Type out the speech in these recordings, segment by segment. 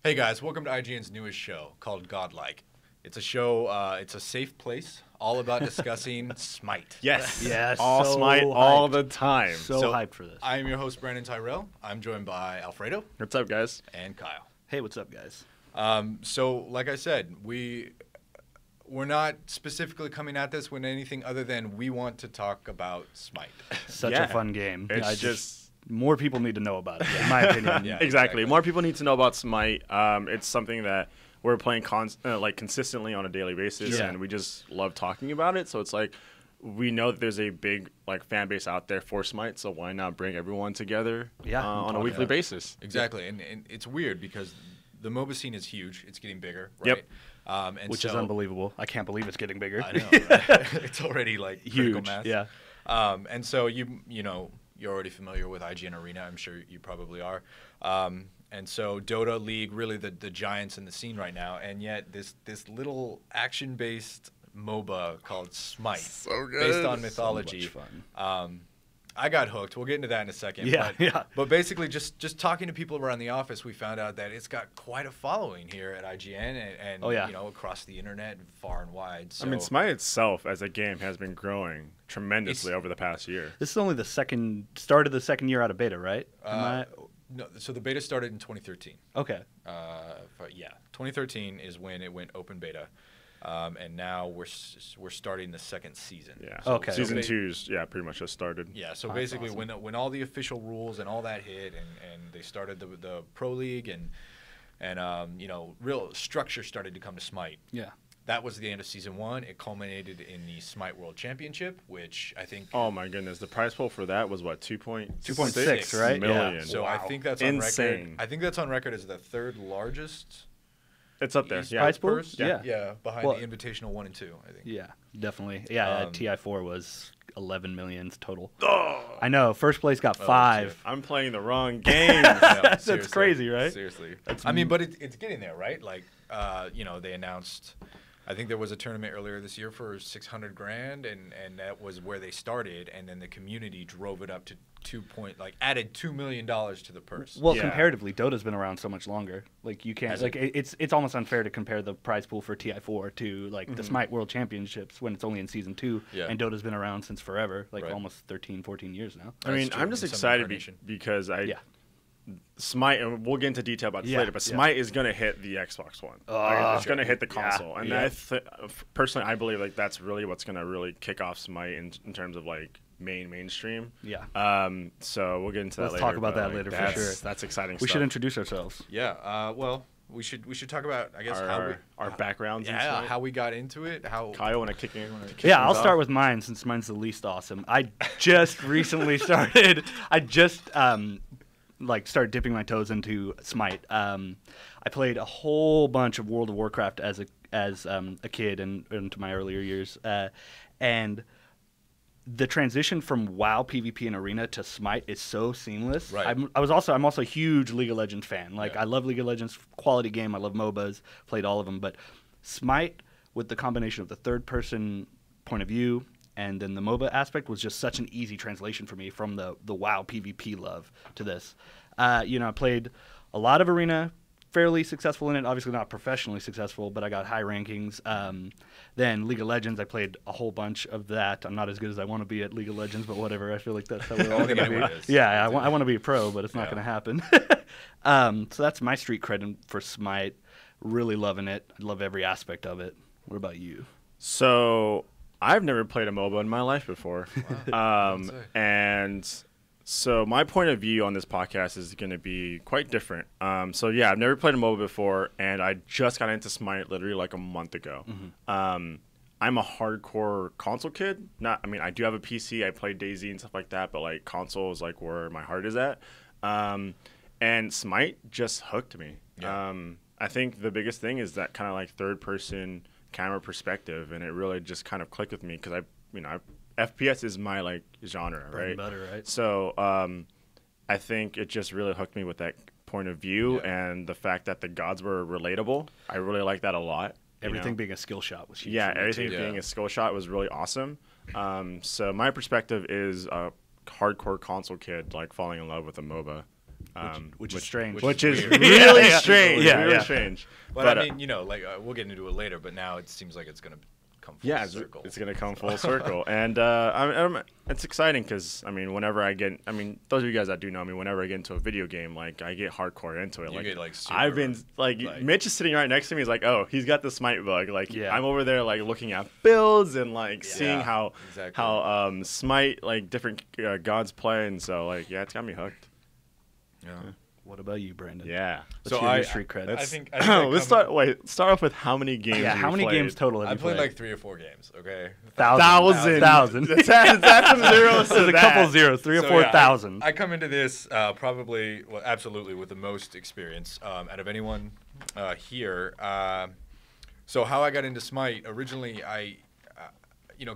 Hey guys, welcome to IGN's newest show called Godlike. It's a show, it's a safe place all about discussing Smite. Yes. Yes. All so Smite hyped. all the time. So hyped for this. I am your host, Brandon Tyrell. I'm joined by Alfredo. What's up, guys? And Kyle. Hey, what's up, guys? So, like I said, we're not specifically coming at this with anything other than we want to talk about Smite. Such Yeah. a fun game. It's just more people need to know about it, in my opinion. Yeah. exactly. More people need to know about Smite. It's something that we're playing consistently on a daily basis, Yeah. and we just love talking about it. So it's like we know that there's a big fan base out there for Smite, so why not bring everyone together on a weekly basis? Exactly, and it's weird because the MOBA scene is huge. It's getting bigger, right? Yep. And Which is unbelievable. I can't believe it's getting bigger. I know. Right? It's already like critical Huge. mass. Yeah. And so you know you're already familiar with IGN Arena. I'm sure you probably are. And so Dota, League, really the giants in the scene right now. And yet this little action-based MOBA called Smite, So good. based on mythology. So much fun. I got hooked. We'll get into that in a second. Yeah, yeah. But basically, just talking to people around the office, we found out that it's got quite a following here at IGN and Oh, yeah. you know, across the internet, far and wide. So I mean, Smite itself as a game has been growing tremendously over the past year. This is only the start of the second year out of beta, right? no, so the beta started in 2013. Okay. 2013 is when it went open beta. And now we're starting the second season. Yeah. Okay. Season 2's pretty much just started. Yeah. So That's basically, awesome. when all the official rules and all that hit, and they started the pro league and you know, real structure started to come to Smite. Yeah. That was the end of season 1. It culminated in the Smite World Championship, which I think. Oh my goodness, the prize pool for that was what 2.6, right? million. Yeah. So I Wow. think that's on record. Insane. I think that's on record as the third largest. It's up there. Yeah. Prize pool? purse. Yeah. Behind Well- the Invitational 1 and 2, I think. Yeah, definitely. Yeah, Um, TI4 was 11 millions total. Oh, I know. First place got Oh, 5. I'm playing the wrong game. No, That's seriously. crazy, right? Seriously. That's I mean, but it's getting there, right? Like, you know, they announced. I think there was a tournament earlier this year for 600 grand, and that was where they started, and then the community drove it up to added $2 million to the purse. Well, Yeah. comparatively, Dota's been around so much longer. Like you can't Has like it's almost unfair to compare the prize pool for TI4 to like the Smite World Championships when it's only in season 2 Yeah. and Dota's been around since forever, like Right. almost 13, 14 years now. I mean, That's true, I'm just in some excited incarnation. because Yeah. Smite, and we'll get into detail about this Yeah, later, but yeah. Smite is going to hit the Xbox One. It's going to hit the console. And yeah. Personally, I believe like that's really what's going to really kick off Smite in terms of like mainstream. Yeah. So we'll get into that Let's later. talk about but, that like, later for that's, sure. That's exciting We stuff. should introduce ourselves. Yeah. Well, we should talk about, I guess, our backgrounds. yeah, and how we got into it. How Kyle, want to kick in? Yeah, I'll start with mine since mine's the least awesome. I just recently started. I just started dipping my toes into Smite. I played a whole bunch of World of Warcraft as a kid and into my earlier years, and the transition from WoW PvP and Arena to Smite is so seamless. Right. I'm also a huge League of Legends fan. Like Yeah. I love League of Legends, quality game. I love MOBAs. Played all of them, but Smite with the combination of the third person point of view and then the MOBA aspect was just such an easy translation for me from the WoW PvP love to this. You know, I played a lot of Arena, fairly successful in it. Obviously not professionally successful, but I got high rankings. Then League of Legends, I played a whole bunch of that. I'm not as good as I want to be at League of Legends, but whatever. I feel like that's how we're all I think going to anyone be. is. Yeah, I want to be a pro, but it's not Yeah. going to happen. So that's my street cred for Smite. Really loving it. I love every aspect of it. What about you? So I've never played a MOBA in my life before. Wow. And so my point of view on this podcast is going to be quite different. So yeah, I've never played a MOBA before, and I just got into Smite literally like a month ago. I'm a hardcore console kid. I do have a PC. I play DayZ and stuff like that, but like console is like where my heart is at. And Smite just hooked me. Yeah. I think the biggest thing is that kind of like third person camera perspective, and it really just kind of clicked with me because FPS is my like genre, Bread right? and butter, right? So I think it just really hooked me with that point of view and the fact that the gods were relatable. I really like that a lot. Everything being a skill shot was huge. Yeah, for me, everything too. being a skill shot was really awesome. So my perspective is a hardcore console kid like falling in love with a MOBA. Which is strange. Which is weird. really strange. Yeah, really yeah. strange. But I mean, you know, like we'll get into it later. But now it seems like it's gonna come full circle. It's going to come full circle. And it's exciting because, I mean, whenever I get, I mean, those of you guys that do know me, whenever I get into a video game, like, I get hardcore into it. You get, like, super, I've been, like, Mitch is sitting right next to me. He's like, oh, he's got the Smite bug. Like, I'm over there, like, looking at builds and, like, seeing how Smite, like, different gods play. And so, like, yeah, it's got me hooked. Yeah. What about you, Brandon? Yeah. What's your street cred? I think let's start off with how many games. Yeah, how many games total have I you played? like 3 or 4 games. Okay. Thousand. That's some zeros. There's a couple zeros, 3 or 4,000. I come into this probably, well, absolutely with the most experience out of anyone here. So how I got into Smite, originally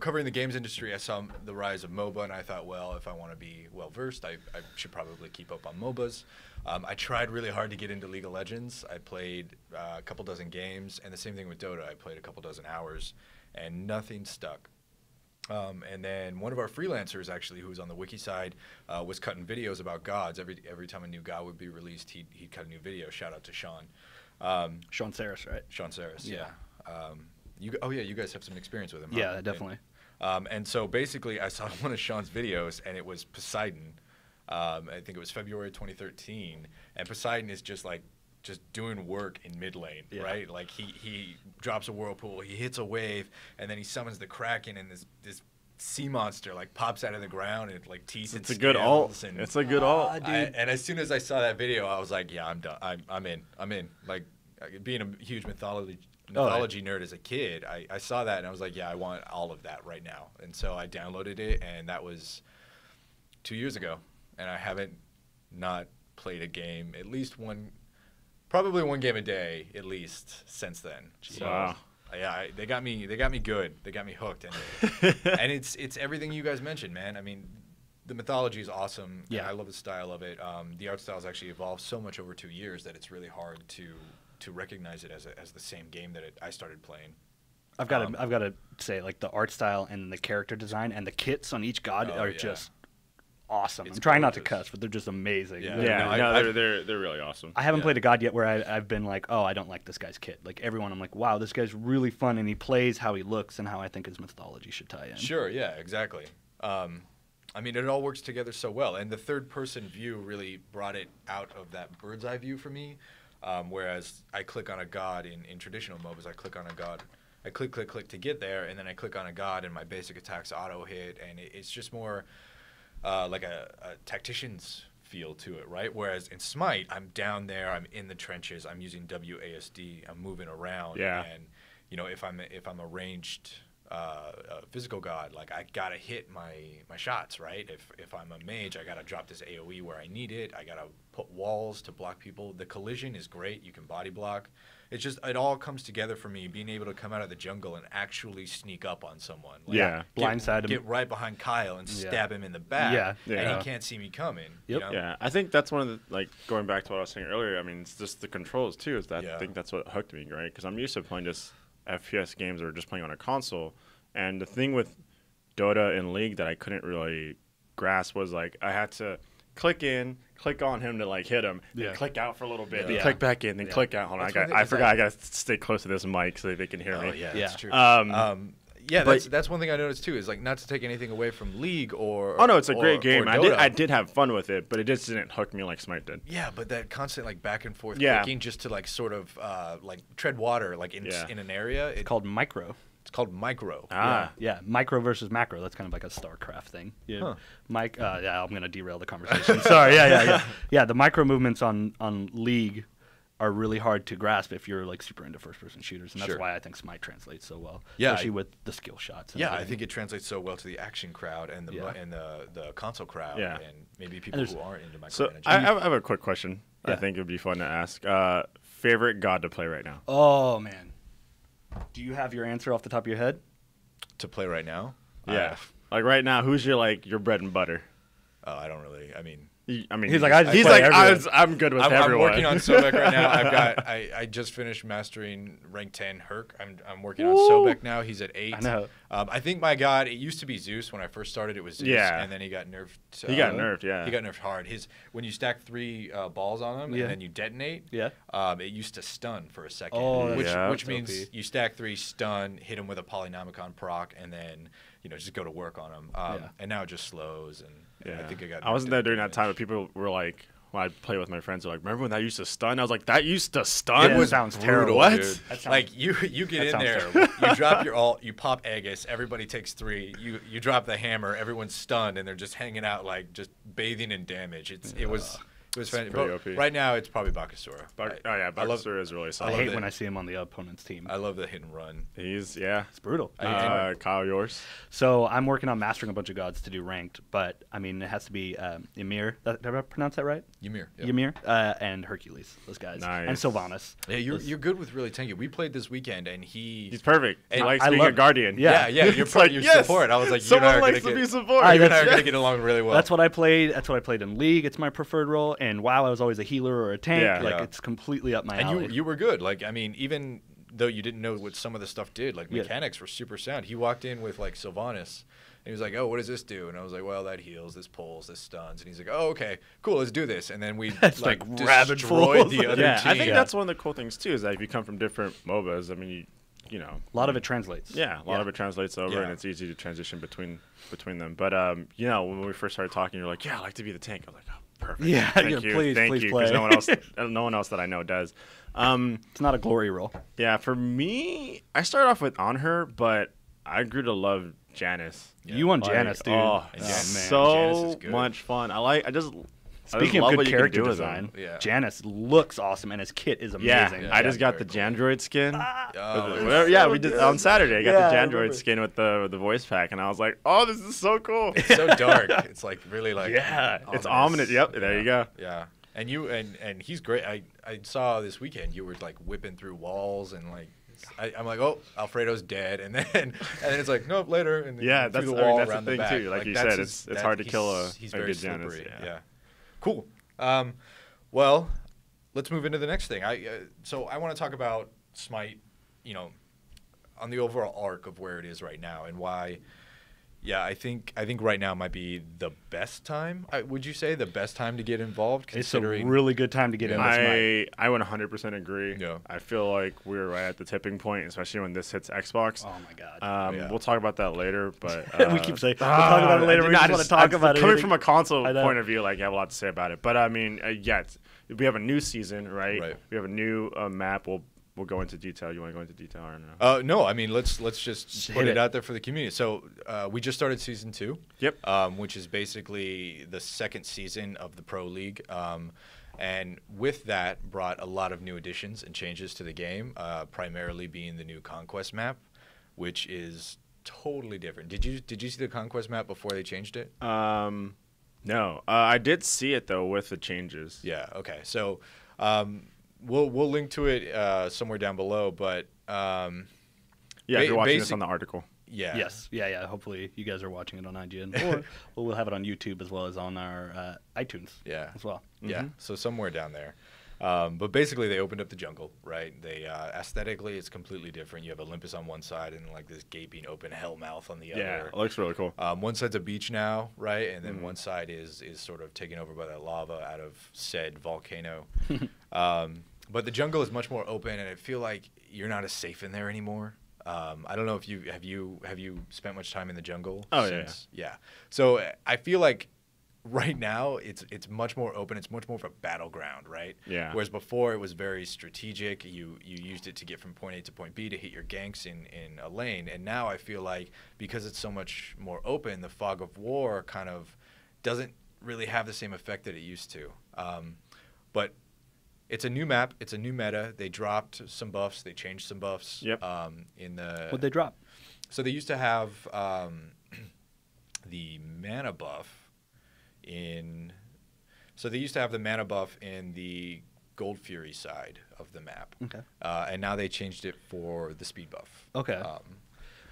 covering the games industry, I saw the rise of MOBA, and I thought, well, if I want to be well-versed, I should probably keep up on MOBAs. I tried really hard to get into League of Legends. I played a couple dozen games, and the same thing with Dota. I played a couple dozen hours, and nothing stuck. And then one of our freelancers, actually, who was on the wiki side, was cutting videos about gods. Every time a new god would be released, he'd cut a new video. Shout out to Sean. Sean Saris, right? Sean Saris, yeah. You guys have some experience with him. Yeah, huh? definitely. And so basically, I saw one of Sean's videos, and it was Poseidon. I think it was February 2013, and Poseidon is just doing work in mid lane, right? Like he drops a whirlpool, he hits a wave, and then he summons the Kraken, and this sea monster like pops out of the ground and like teeth. It's a good ult. It's a good ult. And as soon as I saw that video, I was like, yeah, I'm done. I'm in. Like being a huge mythology nerd as a kid, I saw that and I was like, yeah, I want all of that right now. And so I downloaded it, and that was 2 years ago, and I haven't not played a game, at least probably one game a day at least since then. So, wow. Yeah, they got me good. They got me hooked, and it's everything you guys mentioned, man. I mean, the mythology is awesome. Yeah, I love the style of it. The art style's actually evolved so much over 2 years that it's really hard to recognize it as the same game that I started playing. I've got to say, like, the art style and the character design and the kits on each god are just awesome. I'm trying not to cuss, but they're just amazing. They're really awesome. I haven't played a god yet where I've been like, oh, I don't like this guy's kit. Like, everyone, I'm like, wow, this guy's really fun, and he plays how he looks and how I think his mythology should tie in. Sure, yeah, exactly. I mean, it all works together so well, and the third-person view really brought it out of that bird's eye view for me. Whereas I click on a god in traditional MOBAs, I click on a god, I click to get there, and then I click on a god, and my basic attacks auto hit, and it's just more like a tactician's feel to it, right? Whereas in Smite, I'm down there, I'm in the trenches, I'm using WASD, I'm moving around, and if I'm a ranged physical god, like I gotta hit my shots, right? If I'm a mage, I gotta drop this AoE where I need it. I gotta put walls to block people. The collision is great. You can body block. It's just, it all comes together for me, being able to come out of the jungle and actually sneak up on someone. Like, blindside him. Get right behind Kyle and stab him in the back. And he can't see me coming. Yep. Yeah, I think that's one of the, like, going back to what I was saying earlier, I mean, it's just the controls too. I think that's what hooked me, right? Because I'm used to playing just FPS games or just playing on a console. And the thing with Dota and League that I couldn't really grasp was, like, I had to click on him to, like, hit him, then click out for a little bit, then click back in, then click out. Hold on, I forgot I got to stay close to this mic so they can hear me. Yeah, that's true. That's one thing I noticed too, is, like, not to take anything away from League or no, it's a great game. I did have fun with it, but it just didn't hook me like Smite did. Yeah, but that constant, like, back and forth clicking just to, like, sort of like tread water, like in an area. It's called micro. It's called micro. Yeah, micro versus macro. That's kind of like a StarCraft thing. Yeah, I'm gonna derail the conversation. Sorry. Yeah. The micro movements on League are really hard to grasp if you're, like, super into first-person shooters, and that's why I think Smite translates so well. Yeah, especially with the skill shots. And I think it translates so well to the action crowd and the console crowd, and maybe people who aren't into micromanaging. So I have a quick question. I think it would be fun to ask. Favorite god to play right now? Oh man. Do you have your answer off the top of your head? To play right now? Yeah. Like right now, who's your bread and butter? Oh, I don't really. I mean, I mean, He's like, I just he's play like, everyone. I'm good with I'm everyone. working on Sobek right now. I just finished mastering rank 10 Herc. I'm working on Sobek now. He's at 8. I know. I think my god, it used to be Zeus when I first started. It was Zeus, Yeah. and then he got nerfed. He got nerfed, yeah. He got nerfed hard. When you stack 3 balls on him Yeah. and then you detonate, Yeah. It used to stun for a second. Oh, which that's means OP. you stack 3, stun, hit him with a Polynomicon proc, and then just go to work on him. And now it just slows. And I think I wasn't there during that time, but people were like, when I play with my friends, they're like, remember when that used to stun? I was like, that used to stun? Yeah, it sounds terrible. What? Dude. That sounds- Like you get in sounds there, you drop your ult, you pop Aegis, everybody takes 3. You drop the hammer, everyone's stunned, and they're just hanging out like just bathing in damage. It was fantastic. pretty But OP. right now it's probably Bakasura. Bakasura is really I solid. hate it. when I see him on the opponent's team. I love the hit and run. It's brutal. Kyle, yours? So I'm working on mastering a bunch of gods to do ranked, but I mean it has to be Ymir. Did I pronounce that right? Ymir. Yep. Ymir and Hercules. Those guys. Nice. And Sylvanas. Yeah, you're good with really tanky. We played this weekend, and He's perfect. He And likes I being a love- guardian. Yeah. yeah, you're It's like, your yes, support. I was like, you and someone I are likes gonna to get be support. you and I are that's- gonna get along really well. That's what I played. That's what I played in League. It's my preferred role. And WoW, I was always a healer or a tank. Yeah. Like Yeah. it's completely up my And alley. you were good. Like, I mean, even though you didn't know what some of the stuff did, like Yeah. mechanics were super sound. He walked in with like Sylvanas, and he was like, "Oh, what does this do?" And I was like, "Well, that heals, this pulls, this stuns." And he's like, "Oh, okay, cool, let's do this." And then we It's like like rabid destroyed fools. the other Yeah, team. I think that's one of the cool things too, is that if you come from different MOBAs, I mean, you know, a lot of it translates. yeah, a lot of it translates over, Yeah. and it's easy to transition between them. But when we first started talking, you're like, "Yeah, I like to be the tank." I was like, "Oh, perfect. Yeah, thank yeah, you, please, thank please you," play. because no one else that I know does. It's not a glory role. Yeah, for me, I started off with on her, but I grew to love Janice. Yeah. You want Like, Janice, dude. Oh, And Janice- Janice so is good. much fun. Speaking love of what good you can character do with them. design, Yeah. Janice looks awesome, and his kit is Yeah, amazing. Yeah. I just got very the cool. Jandroid skin. Oh, Yeah, so we did good. on Saturday. I got Yeah, I the Jandroid remember. skin with the voice pack, and I was like, "Oh, this is so cool." it's so dark. It's like really like Yeah, it's ominous. Yep, there you go. Yeah. And you and he's great. I saw this weekend you were like whipping through walls and like I'm like, oh, Alfredo's dead, and then it's like, nope, later. And then Yeah, through that's the I mean, wall that's around the thing back. too. Like you that's said, it's hard to kill a he's a very good Janice. slippery. Yeah. Cool. Well, let's move into the next thing. So I want to talk about Smite, on the overall arc of where it is right now and why. Yeah, I think right now might be the best time. Would you say the best time to get involved? It's a Considering really good time to get into Smite. I would 100% agree. Yeah. I feel like we're right at the tipping point, especially when this hits Xbox. Oh my god. Yeah. We'll talk about that later, but We keep saying we'll talk about it later. We just want to talk about it. Coming from a console I know. point of view, like I have a lot to say about it. But I mean, we have a new season, right? Right. We have a new map. We'll go into detail. You want to go into detail or no? No, I mean let's just put hit it it. out there for the community. So we just started season 2. Yep. Which is basically the second season of the Pro League. And with that brought a lot of new additions and changes to the game, primarily being the new Conquest map, which is totally different. Did you see the Conquest map before they changed it? No. I did see it though with the changes. Yeah. Okay. So we'll link to it somewhere down below, but Yeah, if you're watching this basic- on the article. yeah. Yes. Yeah. Hopefully you guys are watching it on IGN, or we'll have it on YouTube as well as on our iTunes. Yeah. As well. Yeah, so somewhere down there. But basically, they opened up the jungle, right? They aesthetically, it's completely different. You have Olympus on one side and like this gaping open hell mouth on the Yeah, other. it looks really cool. One side's a beach now, right? And then one side is sort of taken over by that lava out of said volcano. But the jungle is much more open, and I feel like you're not as safe in there anymore. I don't know if you have you spent much time in the jungle? Oh, yeah. So I feel like right now it's much more open. It's much more of a battleground, right? Yeah. Whereas before it was very strategic. You used it to get from point A to point B to hit your ganks in a lane. And now I feel like because it's so much more open, the fog of war kind of doesn't really have the same effect that it used to. But it's a new map. It's a new meta. They dropped some buffs. They changed some buffs. Yep. What'd they drop? So they used to have the mana buff in. So they used to have the mana buff in the Gold Fury side of the map. Okay. And now they changed it for the speed buff. Okay.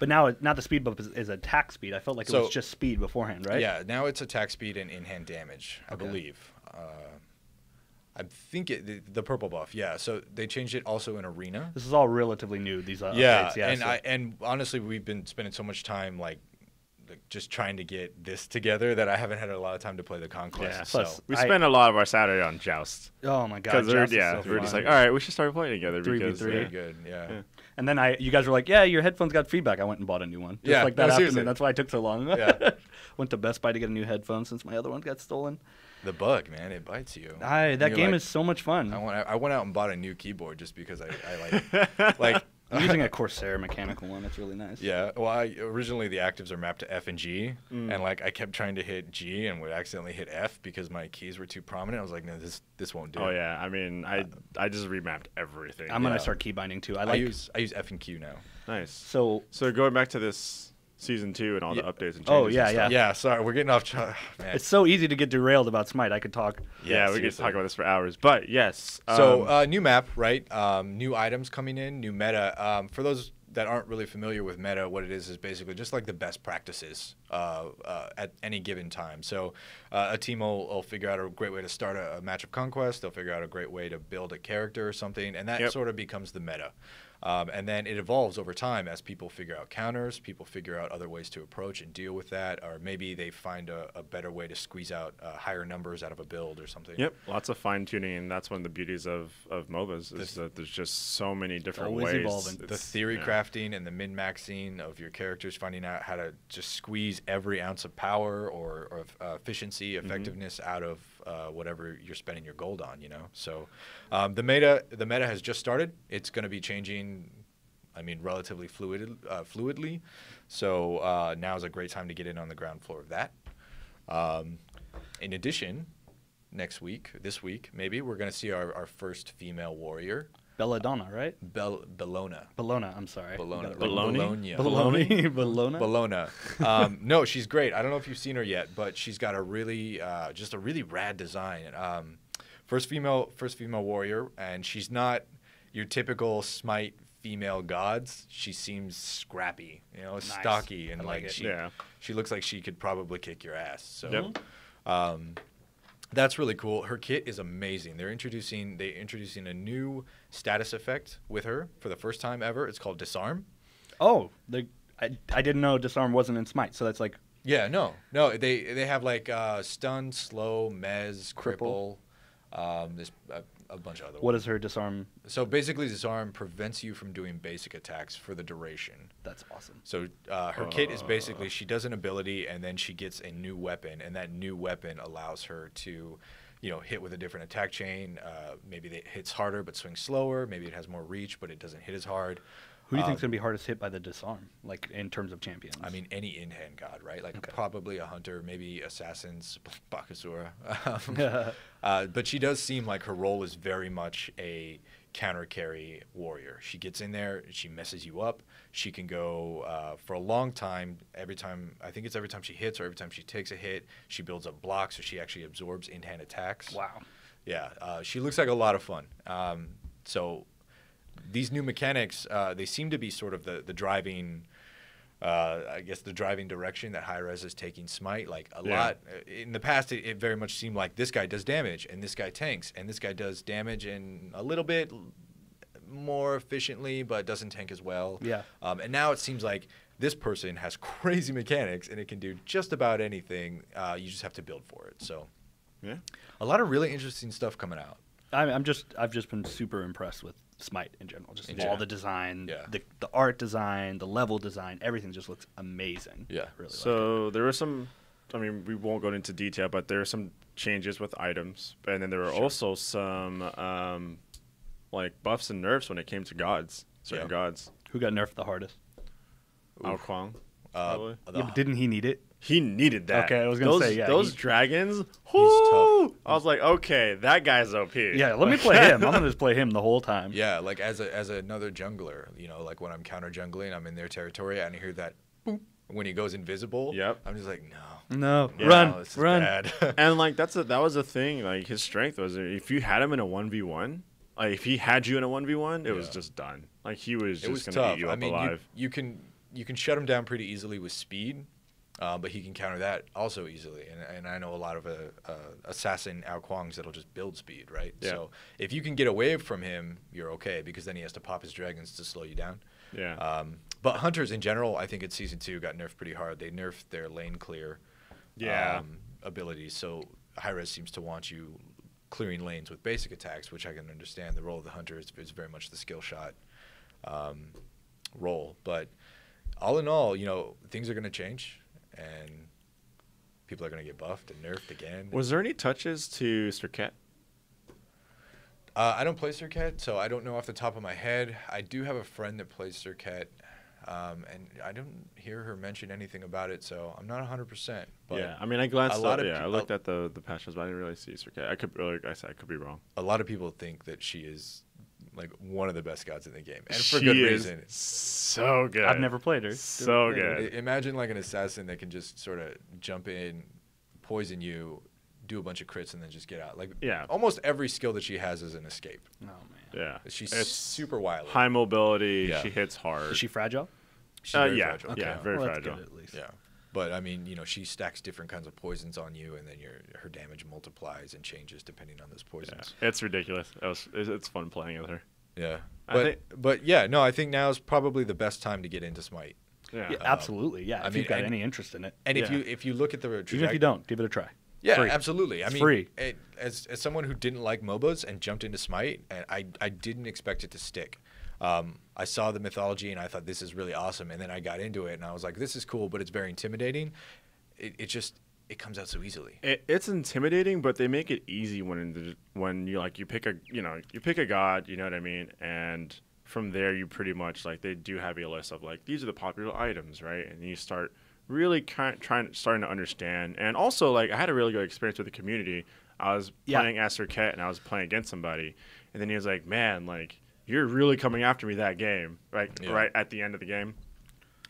But now the speed buff is attack speed. I felt like it was just speed beforehand, right? Yeah, now it's attack speed and in-hand damage, I believe. I think the purple buff, yeah. So they changed it also in Arena. This is all relatively new. These updates, yeah. And honestly, we've been spending so much time like just trying to get this together that I haven't had a lot of time to play the Conquest. Yeah. So We spent a lot of our Saturday on Joust. Oh my god! Because Joust we're just like, all right, we should start playing together. 3v3. Because, very good, yeah. And then you guys were like, yeah, your headphones got feedback. I went and bought a new one. Just like that afternoon. Seriously. That's why I took so long. Yeah. Went to Best Buy to get a new headphone since my other one got stolen. The bug, man, it bites you. That game is so much fun. I went out and bought a new keyboard just because I like I'm using a Corsair mechanical one. It's really nice. Yeah. Well, originally the actives are mapped to F and G, and like I kept trying to hit G and would accidentally hit F because my keys were too prominent. I was like, no, this won't do. Oh yeah. I mean, I just remapped everything. I'm gonna start key binding too. I use F and Q now. Nice. So going back to this season 2 and all the updates and changes. Oh yeah, and stuff. Yeah. Sorry, we're getting off. Man. It's so easy to get derailed about Smite. I could talk. Yeah, we could talk about this for hours. But yes. So new map, right? New items coming in, new meta. For those that aren't really familiar with meta, what it is basically just like the best practices at any given time. So a team will figure out a great way to start a match of Conquest. They'll figure out a great way to build a character or something, and that sort of becomes the meta. And then it evolves over time as people figure out counters, people figure out other ways to approach and deal with that, or maybe they find a better way to squeeze out higher numbers out of a build or something. Yep, lots of fine-tuning, and that's one of the beauties of MOBAs is that there's just so many different ways. Evolving. The theory crafting and the min-maxing of your characters, finding out how to just squeeze every ounce of power or efficiency, effectiveness out of whatever you're spending your gold on, you know. So the meta has just started. It's going to be changing, I mean, relatively fluidly. So now is a great time to get in on the ground floor of that. In addition, this week, maybe, we're going to see our first female warrior. Belladonna, right? Bellona. Bellona, I'm sorry. Bologna? Bellona. No, she's great. I don't know if you've seen her yet, but she's got a really, just a really rad design. First female warrior, and she's not your typical Smite female gods. She seems scrappy, you know, stocky, and she looks like she could probably kick your ass. So, that's really cool. Her kit is amazing. They're introducing a new status effect with her for the first time ever. It's called Disarm. Oh, I didn't know Disarm wasn't in Smite, so that's like... Yeah, no. They have like stun, slow, mez, cripple. There's a bunch of other ones. What is her Disarm? So basically, Disarm prevents you from doing basic attacks for the duration. That's awesome. So her kit is basically she does an ability and then she gets a new weapon, and that new weapon allows her to, you know, hit with a different attack chain. Maybe it hits harder but swings slower. Maybe it has more reach but it doesn't hit as hard. Who do you think is going to be hardest hit by the Disarm, like in terms of champions? I mean, any in-hand god, right? Like probably a hunter, maybe assassins, Bakasura. But she does seem like her role is very much a counter carry warrior. She gets in there, she messes you up. She can go for a long time. Every time she hits or every time she takes a hit, she builds up blocks, so she actually absorbs in-hand attacks. Wow. Yeah, she looks like a lot of fun. So these new mechanics, they seem to be sort of the driving, I guess, the driving direction that Hi-Rez is taking Smite. Like a lot in the past, it very much seemed like this guy does damage and this guy tanks and this guy does damage and a little bit more efficiently, but doesn't tank as well. Yeah. And now it seems like this person has crazy mechanics and it can do just about anything. You just have to build for it. So, yeah, a lot of really interesting stuff coming out. I've just been super impressed with Smite in general. Just all the design, the art design, the level design, everything just looks amazing. Yeah. Really. So there were some, I mean, we won't go into detail, but there are some changes with items, and then there were also some like buffs and nerfs when it came to gods, certain gods. Who got nerfed the hardest? Ao Kuang. But didn't he need it? He needed that. Okay, I was gonna say those dragons. He's tough. I was like, okay, that guy's OP. Yeah, let me play him. I'm gonna just play him the whole time. Yeah, like as another jungler, you know, like when I'm counter jungling, I'm in their territory, and I hear that boop when he goes invisible. Yep. I'm just like, no, yeah, run, this is run. bad. And like that was a thing. Like his strength was if you had him in a 1v1, like if he had you in a 1v1, it was just done. Like he was just gonna tough. eat you up alive. You can you can shut him down pretty easily with speed, but he can counter that also easily. And I know a lot of assassin Ao Kuangs that'll just build speed, right? Yeah. So if you can get away from him, you're okay, because then he has to pop his dragons to slow you down. Yeah. But hunters in general, I think in Season 2 got nerfed pretty hard. They nerfed their lane clear abilities. So Hi-Rez seems to want you clearing lanes with basic attacks, which I can understand. The role of the hunter is very much the skill shot role. But all in all, you know, things are going to change, and people are going to get buffed and nerfed again. Was there any touches to Serket? I don't play Serket, so I don't know off the top of my head. I do have a friend that plays Serket, and I don't hear her mention anything about it, so I'm not 100%. But yeah, I mean, I glanced up. Yeah, I people, looked at the patches, but I didn't really see Serket. I could, like I said, I could be wrong. a lot of people think that she is like one of the best gods in the game, and for good reason. So good. I've never played her. So good. Imagine like an assassin that can just sort of jump in, poison you, do a bunch of crits, and then just get out. Like, yeah, almost every skill that she has is an escape. Oh man. Yeah, She's it's super wily. high mobility. Yeah. She hits hard. Is she fragile? She's very yeah, fragile. Okay. yeah, very well, that's fragile. good at least. Yeah. But, I mean, you know, she stacks different kinds of poisons on you, and then her damage multiplies and changes depending on those poisons. Yeah. It's ridiculous. It's fun playing with her. Yeah. I But yeah, no, I think now is probably the best time to get into Smite. Yeah. Yeah, absolutely. Yeah. If mean, you've got and- any interest in it. And Yeah. if you look at the trajectory... Even if you don't, give it a try. Yeah, Free. absolutely. I It's mean, free. As someone who didn't like MOBAs and jumped into Smite, and I didn't expect it to stick. I saw the mythology, and I thought, this is really awesome. And then I got into it, and I was like, this is cool, but it's very intimidating. It comes out so easily. It's intimidating, but they make it easy when you pick a god, you know what I mean, and from there you pretty much like they do have a list of like these are the popular items, right? And you start really starting to understand. And also, like, I had a really good experience with the community. I was playing as Serket, and I was playing against somebody, and then he was like, "Man, like, you're really coming after me that game, right at the end of the game."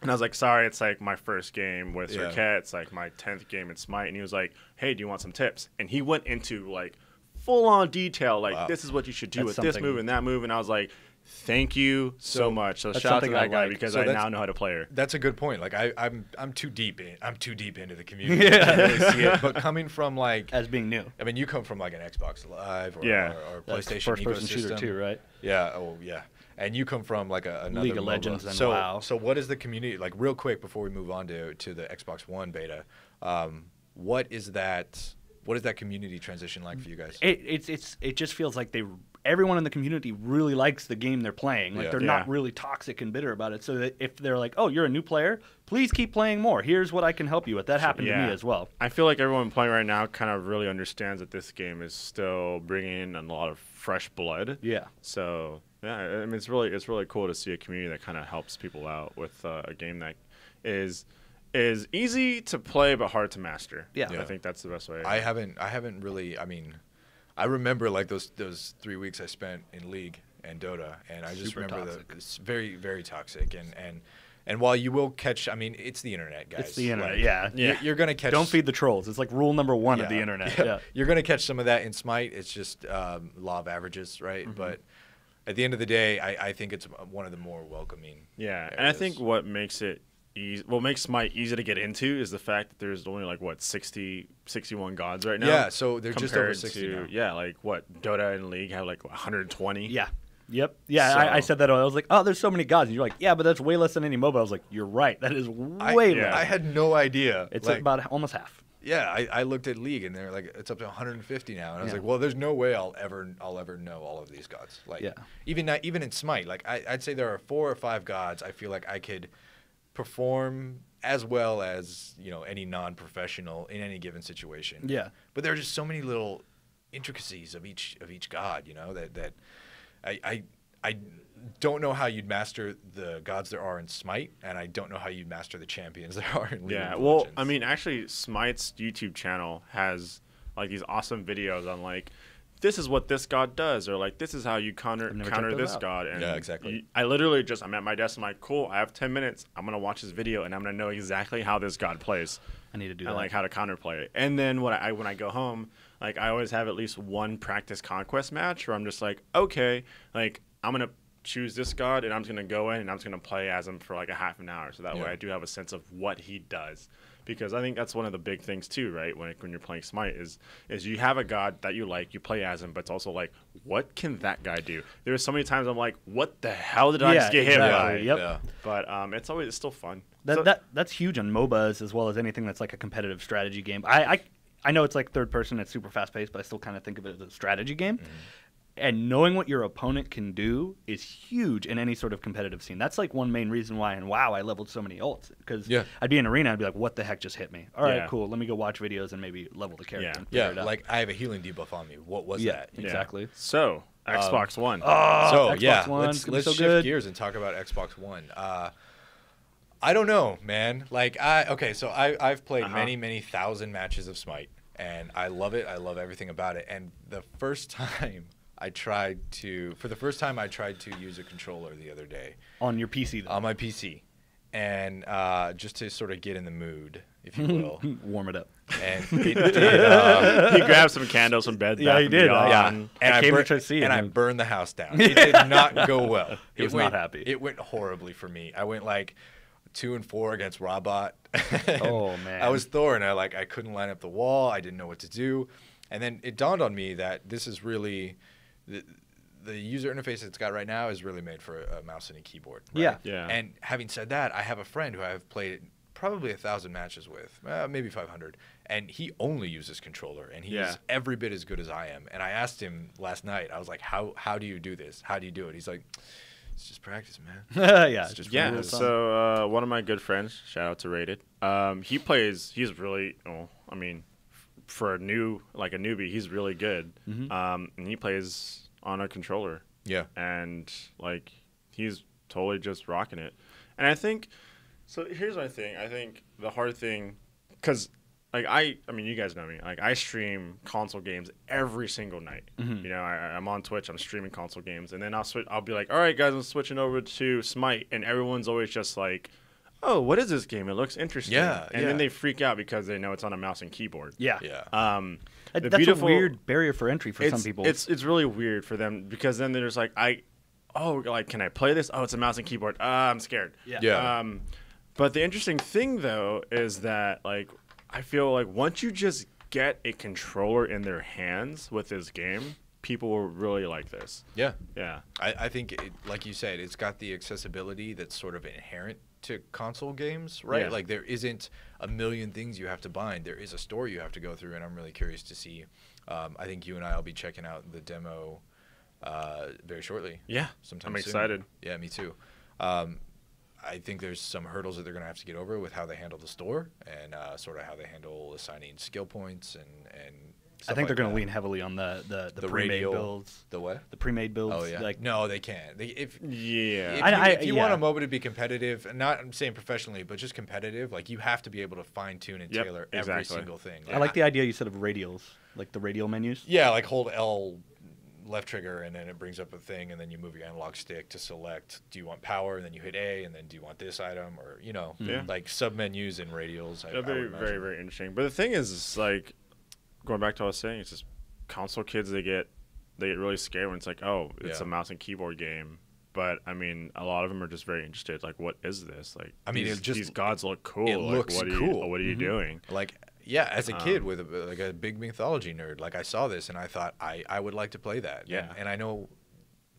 And I was like, "Sorry, it's like my first game with Serket. It's like my 10th game in Smite." And he was like, "Hey, do you want some tips?" And he went into like full-on detail, like, this is what you should do with this move and that move. And I was like, thank you so much. So shout out to that guy because I now know how to play her. That's a good point. Like I'm too deep into the community. Yeah. I really see it. But coming from like as being new. I mean, you come from like an Xbox Live or PlayStation first-person ecosystem. shooter too, right? Yeah. Oh yeah. And you come from like another League of MOBA. Legends and so, WoW. So what is the community like? Real quick before we move on to the Xbox One beta, what is that community transition like for you guys? It just feels like everyone in the community really likes the game they're playing. Like they're not really toxic and bitter about it. So that if they're like, "Oh, you're a new player, please keep playing more. Here's what I can help you with." That happened to me as well. I feel like everyone playing right now kind of really understands that this game is still bringing in a lot of fresh blood. Yeah. So yeah, I mean, it's really cool to see a community that kind of helps people out with a game that is easy to play but hard to master. Yeah. I think that's the best way. I haven't really. I mean, I remember like those 3 weeks I spent in League and Dota, and I just remember it's very, very toxic. And while you will catch, I mean, it's the internet, guys. It's the internet, like, You're gonna catch. Don't feed the trolls. It's like rule number 1 of the internet. Yeah. You're gonna catch some of that in Smite. It's just law of averages, right? Mm-hmm. But at the end of the day, I think it's one of the more welcoming. Yeah, areas. and I think what makes it what makes Smite easy to get into is the fact that there's only like 61 gods right now. Yeah, so they're just over 60 to, now. Yeah, like what Dota and League have like 120. Yeah. Yep. Yeah, So, I said that. I was like, "Oh, there's so many gods." And you're like, "Yeah, but that's way less than any MOBA." I was like, "You're right. That is way less." I had no idea. It's like, about almost half. Yeah, I looked at League and they're like it's up to 150 now, and I was like, well, there's no way I'll ever know all of these gods. Like, even in Smite, like I'd say there are 4 or 5 gods I feel like I could perform as well as any non-professional in any given situation. Yeah, but there are just so many little intricacies of each god, that I don't know how you'd master the gods there are in Smite, and I don't know how you'd master the champions there are in League of well, Legends. I mean, actually, Smite's YouTube channel has like these awesome videos on like, this is what this god does, or like this is how you counter this god. And yeah, exactly. I literally I'm at my desk. I'm like, cool. I have 10 minutes. I'm gonna watch this video, and I'm gonna know exactly how this god plays. I need to do that. And like how to counterplay it. And then when I go home, like I always have at least one practice conquest match where I'm just like, okay, like I'm gonna choose this god, and I'm just going to go in and I'm just going to play as him for like a half an hour. So that way I do have a sense of what he does. Because I think that's one of the big things too, right? When you're playing Smite is you have a god that you like, you play as him, but it's also like, what can that guy do? There's so many times I'm like, what the hell did I just get hit by? Yep. Yeah. But it's still fun. That's huge on MOBAs as well as anything that's like a competitive strategy game. I know it's like third person, it's super fast paced, but I still kind of think of it as a strategy game. Mm-hmm. And knowing what your opponent can do is huge in any sort of competitive scene. That's like one main reason why in WoW I leveled so many ults. Because I'd be in arena, I'd be like, what the heck just hit me? All right, cool. Let me go watch videos and maybe level the character. Yeah, like I have a healing debuff on me. What was that? Exactly. So, Xbox One. Xbox One, let's shift gears and talk about Xbox One. I don't know, man. I've played many thousand matches of Smite, and I love it. I love everything about it. And the first time I tried to use a controller the other day. On your PC, though? On my PC. And just to sort of get in the mood, if you will. Warm it up. And it did. He grabbed some candles from bed. Yeah, he did. And I burned the house down. It did not go well. He was not happy. It went horribly for me. I went like 2-4 against Robot. Oh, man. I was Thor, and I couldn't line up the wall. I didn't know what to do. And then it dawned on me that this is really... The user interface it's got right now is really made for a mouse and a keyboard. Right? Yeah. And having said that, I have a friend who I've played probably 1,000 matches with, maybe 500, and he only uses controller, and he's every bit as good as I am. And I asked him last night, I was like, how do you do this? How do you do it? He's like, it's just practice, man. It's just practice. So one of my good friends, shout out to Rated, he's really, for a newbie, he's really good. Mm-hmm. And he plays on a controller. Yeah. And he's totally just rocking it. And I think, so here's my thing. I think the hard thing, because you guys know me. I stream console games every single night. Mm-hmm. I'm on Twitch. I'm streaming console games, and then I'll be like, all right, guys, I'm switching over to Smite, and everyone's always just like, oh, what is this game? It looks interesting. Yeah, and then they freak out because they know it's on a mouse and keyboard. Yeah. That's a weird barrier for entry for some people. It's really weird for them because then they're just like, can I play this? Oh, it's a mouse and keyboard. I'm scared. Yeah. But the interesting thing though is that I feel like once you just get a controller in their hands with this game, people will really like this. Yeah. Yeah. I think, like you said, it's got the accessibility that's sort of inherent to console games, right? Yeah. Like there isn't a million things you have to bind. There is a story you have to go through, and I'm really curious to see. I think you and I will be checking out the demo very shortly. Yeah. Sometime I'm soon. excited. Yeah, me too. I think there's some hurdles that they're going to have to get over with how they handle the store and sort of how they handle assigning skill points and I think they're going to lean heavily on the pre-made builds. The what? The pre-made builds. Oh, yeah. No, they can't. If you want a MOBA to be competitive, I'm saying professionally, but just competitive, you have to be able to fine-tune and tailor every single thing. I like the idea you said of radials, like the radial menus. Yeah, hold L left trigger, and then it brings up a thing, and then you move your analog stick to select, do you want power, and then you hit A, and then do you want this item, or, sub-menus and radials. Very, very, very interesting. But the thing is, going back to what I was saying, it's just console kids, they get really scared when it's like, oh, it's a mouse and keyboard game. But a lot of them are just very interested. What is this? These gods look cool. It looks cool. What are you doing? As a kid with a big mythology nerd, I saw this and I thought I would like to play that. Yeah. And I know.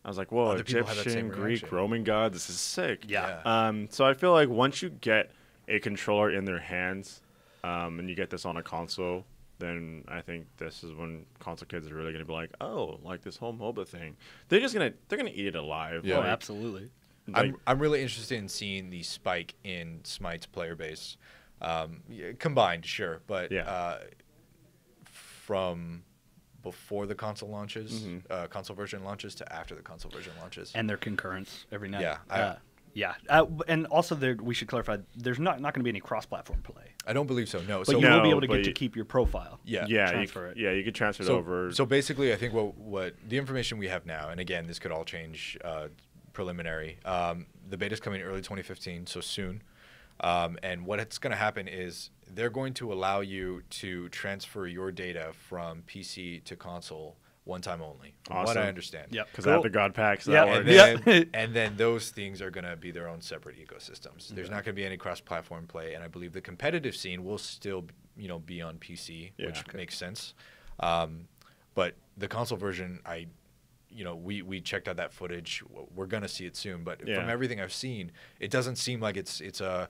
I was like, whoa, other people have that same Egyptian, Greek, reaction. Roman gods. This is sick. Yeah. So I feel like once you get a controller in their hands, and you get this on a console, then I think this is when console kids are really going to be like, oh, this whole MOBA thing. They're gonna eat it alive. Yeah, absolutely. I'm really interested in seeing the spike in Smite's player base, combined, sure, but from before the console launches, console version launches to after the console version launches, and their concurrence every night. Yeah. Yeah, and also we should clarify, there's not going to be any cross-platform play. I don't believe so, no. But you will be able to get to keep your profile. Yeah. Transfer it. Yeah, you can transfer it over. So basically, I think what the information we have now, and again, this could all change preliminary, the beta's coming early 2015, so soon. And what's going to happen is they're going to allow you to transfer your data from PC to console one time only, from Awesome. what I understand. Yep. Because I have the God pack, so Yep. that And works. then, and then those things are going to be their own separate ecosystems. There's not going to be any cross-platform play, and I believe the competitive scene will still, be on PC, which makes sense. But the console version, we checked out that footage. We're gonna see it soon, but from everything I've seen, it doesn't seem like it's a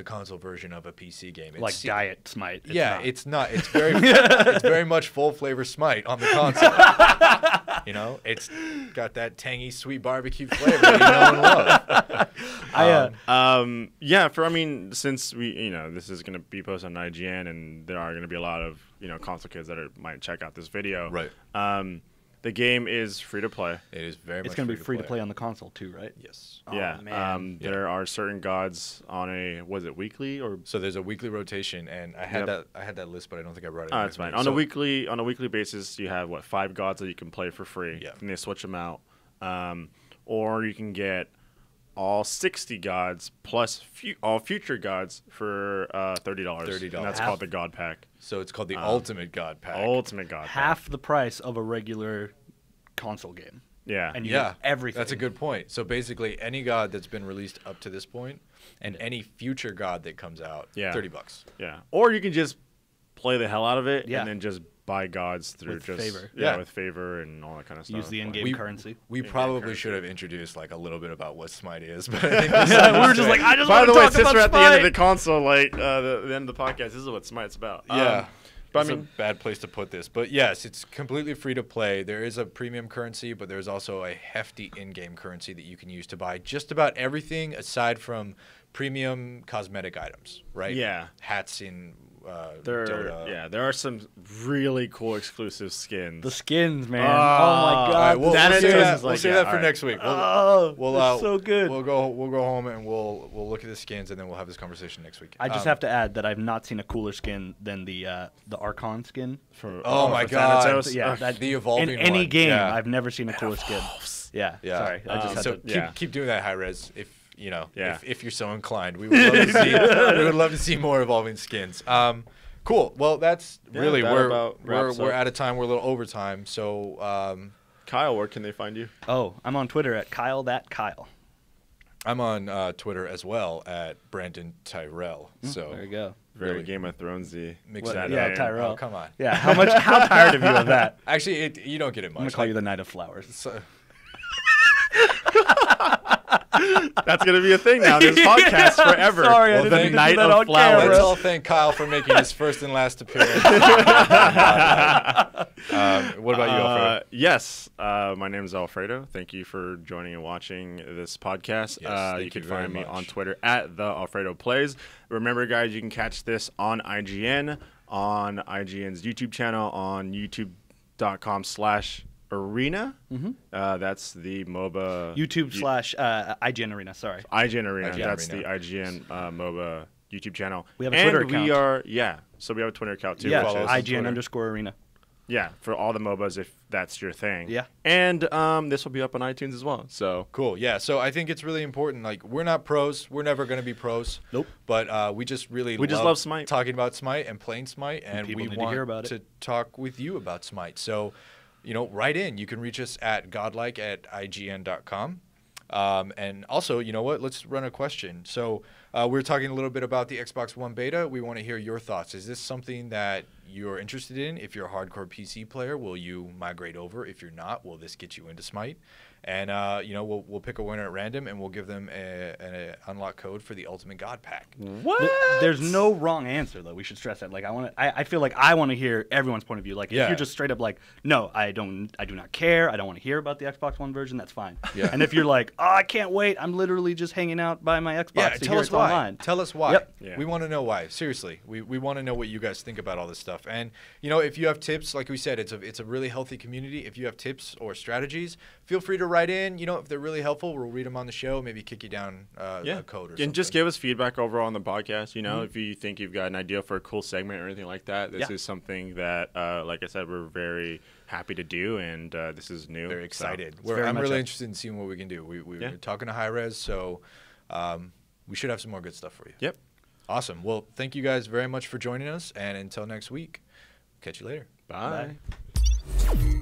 console version of a PC game. Like Diet Smite. It's not. It's very much full flavor Smite on the console. It's got that tangy, sweet barbecue flavor that you know and love. Since we, this is gonna be posted on IGN, and there are gonna be a lot of console kids that might check out this video. Right. The game is free to play. It is very. It's going to be free to play on the console too, right? Yes. Oh, yeah. man. There are certain gods on was it weekly or? So there's a weekly rotation, and I had that list, but I don't think I brought it. Oh, that's fine. On a weekly basis, you have 5 gods that you can play for free. Yeah. And they switch them out, or you can get all 60 gods plus all future gods for $30. $30. And that's called the God Pack. So it's called the Ultimate God Pack. Ultimate God Pack. Half the price of a regular console game. Yeah. And you get everything. That's a good point. So basically, any god that's been released up to this point, and any future god that comes out, $30. Yeah. Or you can just play the hell out of it, Yeah. and then just buy gods through With just favor. with favor and all that kind of stuff. Use the in-game currency. We probably should have introduced a little bit about what Smite is, but I think We were just like, I just By want the to way, talk since about we're at the end of Smite. the console, the end of the podcast, this is what Smite's about. yeah. But It's a bad place to put this. But yes, it's completely free to play. There is a premium currency, but there's also a hefty in-game currency that you can use to buy just about everything aside from premium cosmetic items, right? Yeah. Hats in there are some really cool exclusive skins. The skins, man. Oh, Oh, my All right, God. we'll That save is that, like, save yeah, that for all next week. They're so good. We'll go home and we'll look at the skins, and then we'll have this conversation next week. I just have to add that I've not seen a cooler skin than the Archon skin. Oh my God! Thanatos. Yeah, the evolving in any one. game, Yeah. I've never seen a cooler skin. Yeah, sorry. I just had So to. keep doing that, high res. Yeah. If you're so inclined, we would love to see. We would love to see more evolving skins. Cool. Well, that's really that about wraps we're up. out of time. We're a little over time. So Kyle, where can they find you? Oh, I'm on Twitter at Kyle. I'm on Twitter as well at Brandon Tyrell. So There you go. Very Really Game of Thronesy. mix What- that yeah, up. Tyrell. Oh, come on. Yeah, how tired of you of that? Actually, you don't get it I'm gonna much. call you the Knight of Flowers. So, That's gonna be a thing now. This podcast forever. Sorry, I Well, didn't then mean to Knight do that of on Flowers. camera. let's all thank Kyle for making his first and last appearance. What about you, Alfredo? Yes, my name is Alfredo. Thank you for joining and watching this podcast. Yes, thank you can you very find me much. on Twitter at the Alfredo Plays. Remember, guys, you can catch this on IGN, on IGN's YouTube channel, on YouTube.com/arena. That's the MOBA. YouTube / IGN Arena. Sorry. IGN Arena. IGN That's Arena. the IGN MOBA YouTube channel. We have a Twitter and we account. so we have a Twitter account too. Yeah, which is- IGN_Arena. Yeah, for all the MOBAs if that's your thing. Yeah. And this will be up on iTunes as well. So Cool. Yeah. So I think it's really important. We're not pros. We're never going to be pros. Nope. But we just really love Smite. talking about Smite and playing Smite, and people we need to want hear about to it. talk with you about Smite. So, write in. You can reach us at godlike@ign.com. And also, you know what? Let's run a question. So we're talking a little bit about the Xbox One beta. We want to hear your thoughts. Is this something that you're interested in? If you're a hardcore PC player, will you migrate over? If you're not, will this get you into Smite? And we'll pick a winner at random, and we'll give them an unlock code for the Ultimate God Pack. what? There's no wrong answer though. We should stress that. I feel like I want to hear everyone's point of view. If Yeah. you're just straight up like, no, I do not care. I don't want to hear about the Xbox One version. That's fine. Yeah. And if you're like, oh, I can't wait. I'm literally just hanging out by my Xbox. Yeah, to tell hear us it's why. online. Tell us why. Yep. Yeah. We want to know why. Seriously, we want to know what you guys think about all this stuff. And if you have tips, like we said, it's a really healthy community. If you have tips or strategies, feel free to write in. If they're really helpful, we'll read them on the show. Maybe kick you down a code or something. And just give us feedback overall on the podcast. If you think you've got an idea for a cool segment or anything like that, this is something that, like I said, we're very happy to do, and this is new. Very excited. It's very I'm much really up. interested in seeing what we can do. We're talking to High Res, so we should have some more good stuff for you. Yep. Awesome. Well, thank you guys very much for joining us, and until next week, catch you later. Bye. Bye.